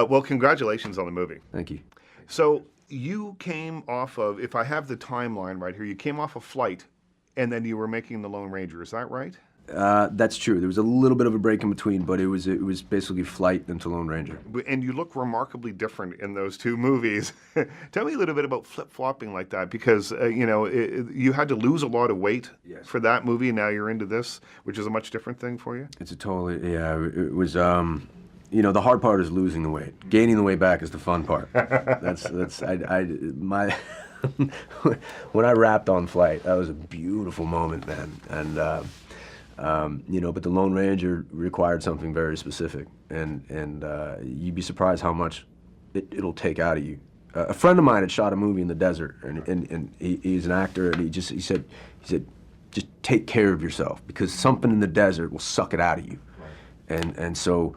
Well, congratulations on the movie. Thank you. So you came off of, if I have the timeline right here, you came off a flight, and then you were making The Lone Ranger. Is that right? That's true. There was a little bit of a break in between, but it was basically Flight into Lone Ranger. And you look remarkably different in those two movies. Tell me a little bit about flip-flopping like that, because you had to lose a lot of weight for that movie, and now you're into this, which is a much different thing for you. It's a totally It was. The hard part is losing the weight. Gaining the weight back is the fun part. When I rapped on Flight, that was a beautiful moment, man. And but the Lone Ranger required something very specific, and you'd be surprised how much it'll take out of you. A friend of mine had shot a movie in the desert, and he's an actor, and he said, just take care of yourself, because something in the desert will suck it out of you. And so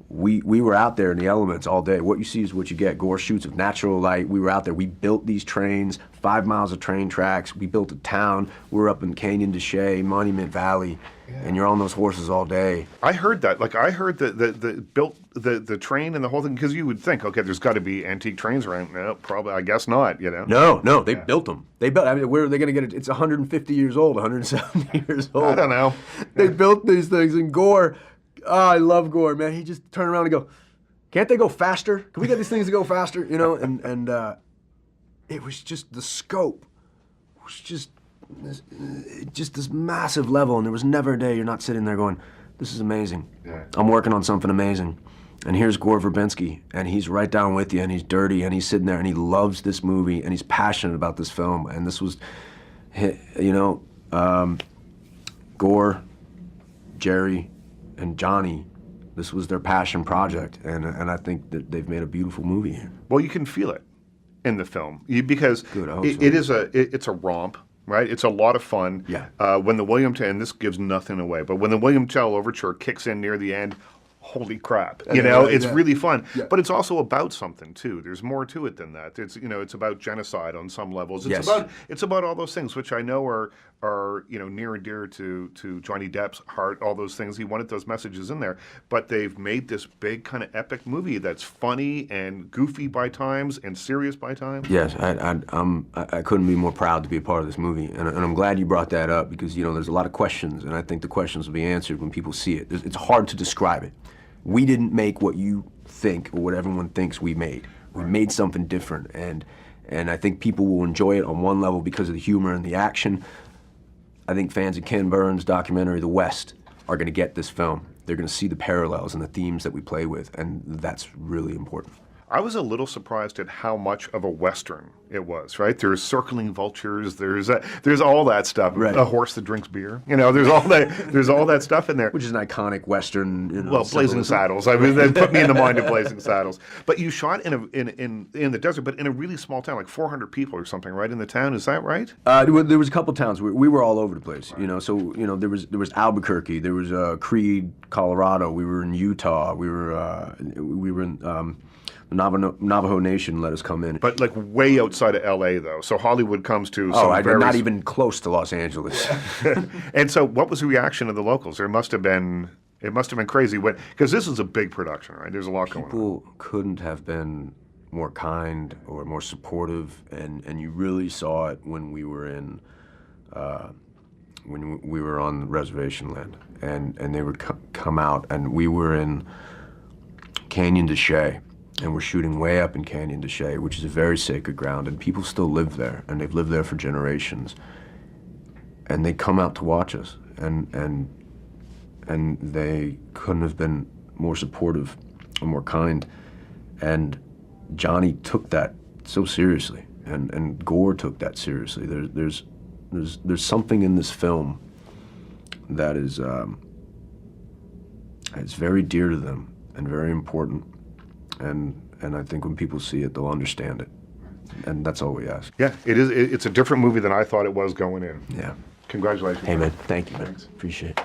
we were out there in the elements all day. What you see is what you get. Gore shoots of natural light. We were out there. We built these trains, 5 miles of train tracks. We built a town. We're up in Canyon de Chelly, Monument Valley, and you're on those horses all day. I heard that. Like, I heard built the train and the whole thing, because you would think, okay, there's got to be antique trains around. No, probably. I guess not. No, they built them. They built. I mean, where are they going to get it? It's 150 years old, 170 years old. I don't know. They built these things, and Gore. Oh, I love Gore, man. He just turned around and go, can't they go faster? Can we get these things to go faster? And it was just the scope was just this massive level, and there was never a day you're not sitting there going, this is amazing. Yeah. I'm working on something amazing. And here's Gore Verbinski, and he's right down with you, and he's dirty, and he's sitting there, and he loves this movie, and he's passionate about this film. And this was, Gore, Jerry, and Johnny, this was their passion project, and I think that they've made a beautiful movie here. Well, you can feel it in the film, because it's a romp, right? It's a lot of fun. Yeah. When the William Tell, and this gives nothing away, but when the William Tell overture kicks in near the end, holy crap! It's really fun. Yeah. But it's also about something too. There's more to it than that. It's about genocide on some levels. It's about all those things, which I know are near and dear to Johnny Depp's heart. All those things, he wanted those messages in there. But they've made this big kind of epic movie that's funny and goofy by times and serious by times. Yes, I couldn't be more proud to be a part of this movie, and I'm glad you brought that up, because there's a lot of questions, and I think the questions will be answered when people see it. It's hard to describe it. We didn't make what you think or what everyone thinks we made. We made something different, and I think people will enjoy it on one level because of the humor and the action. I think fans of Ken Burns' documentary, The West, are going to get this film. They're going to see the parallels and the themes that we play with, and that's really important. I was a little surprised at how much of a Western it was, right? There's circling vultures, there's all that stuff. Right. A horse that drinks beer, there's all that stuff in there. Which is an iconic Western, Well, Blazing Saddles. I mean, they put me in the mind of Blazing Saddles. But you shot in the desert, but in a really small town, like 400 people or something, right, in the town. Is that right? There was a couple towns. We were all over the place, right. So there was Albuquerque, there was Creed, Colorado. We were in Utah. We were in. Navajo Nation let us come in. But like way outside of LA though, so Hollywood comes to not even close to Los Angeles. And so what was the reaction of the locals? It must have been crazy, because this is a big production, right? There's a lot going on. People couldn't have been more kind or more supportive, and you really saw it when we were on the reservation land, and they would come out, and we were in Canyon de Chelly. And we're shooting way up in Canyon de Chelly, which is a very sacred ground, and people still live there, and they've lived there for generations. And they come out to watch us, and they couldn't have been more supportive or more kind. And Johnny took that so seriously, and Gore took that seriously. There's something in this film that is it's very dear to them and very important. And I think when people see it, they'll understand it. And that's all we ask. Yeah, it is. It's a different movie than I thought it was going in. Yeah. Congratulations. Hey, man. Thank you, man. Thanks. Appreciate it.